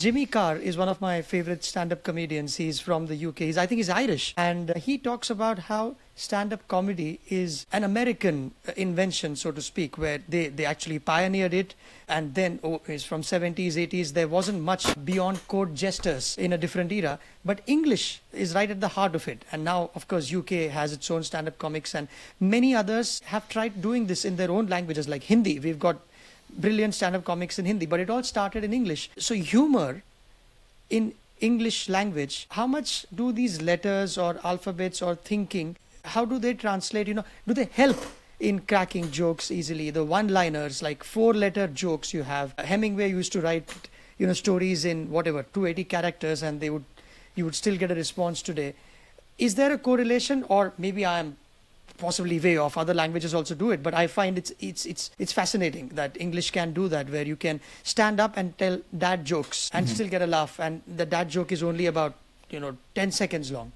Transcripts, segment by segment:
Jimmy Carr is one of my favorite stand-up comedians. He's from the UK. I think he's Irish. And he talks about how stand-up comedy is an American invention, so to speak, where they actually pioneered it. And then, it's from 70s, 80s. There wasn't much beyond court jesters in a different era. But English is right at the heart of it. And now, of course, UK has its own stand-up comics. And many others have tried doing this in their own languages, like Hindi. We've got brilliant stand-up comics in Hindi, but it all started in English. So humor in English language, how much do these letters or alphabets or thinking, how do they translate, do they help in cracking jokes easily? The one-liners, like four-letter jokes you have. Hemingway used to write, stories in whatever, 280 characters, and you would still get a response today. Is there a correlation, or maybe I am possibly way off? Other languages also do it, but I find it's fascinating that English can do that, where you can stand up and tell dad jokes and still get a laugh, and the dad joke is only about 10 seconds long.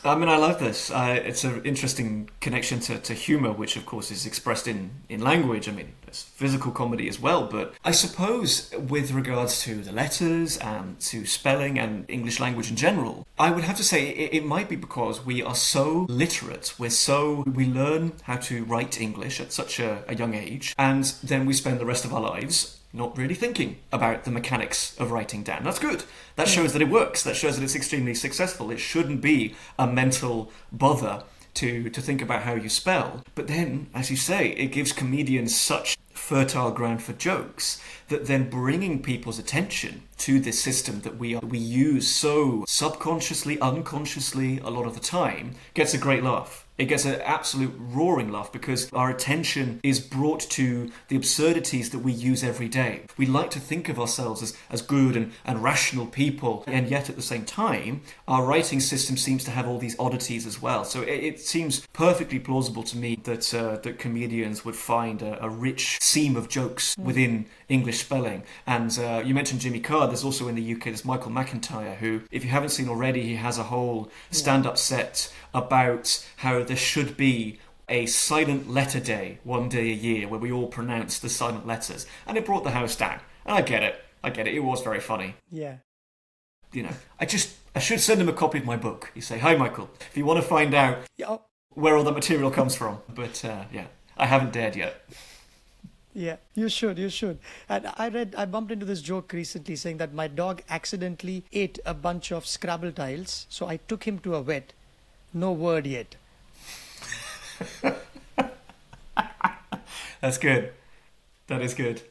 I mean, I love this. It's an interesting connection to humour, which of course is expressed in language. I mean, there's physical comedy as well, but I suppose with regards to the letters and to spelling and English language in general, I would have to say it might be because we are so literate. We learn how to write English at such a young age, and then we spend the rest of our lives not really thinking about the mechanics of writing down. That's good. That shows that it works. That shows that it's extremely successful. It shouldn't be a mental bother to think about how you spell. But then, as you say, it gives comedians such fertile ground for jokes that then bringing people's attention to this system that we use so subconsciously, unconsciously a lot of the time gets a great laugh. It gets an absolute roaring laugh because our attention is brought to the absurdities that we use every day. We like to think of ourselves as good and rational people, and yet at the same time, our writing system seems to have all these oddities as well. So it seems perfectly plausible to me that comedians would find a rich seam of jokes within English spelling. And you mentioned Jimmy Carr. There's also in the UK, there's Michael McIntyre, who, if you haven't seen already, he has a whole stand-up set about how there should be a silent letter day one day a year where we all pronounce the silent letters. And it brought the house down. And I get it. It was very funny. Yeah. I should send him a copy of my book. You say, hi, Michael, if you want to find out where all that material comes from. But, I haven't dared yet. Yeah, you should. And I bumped into this joke recently saying that my dog accidentally ate a bunch of Scrabble tiles, so I took him to a vet. No word yet. That's good. That is good.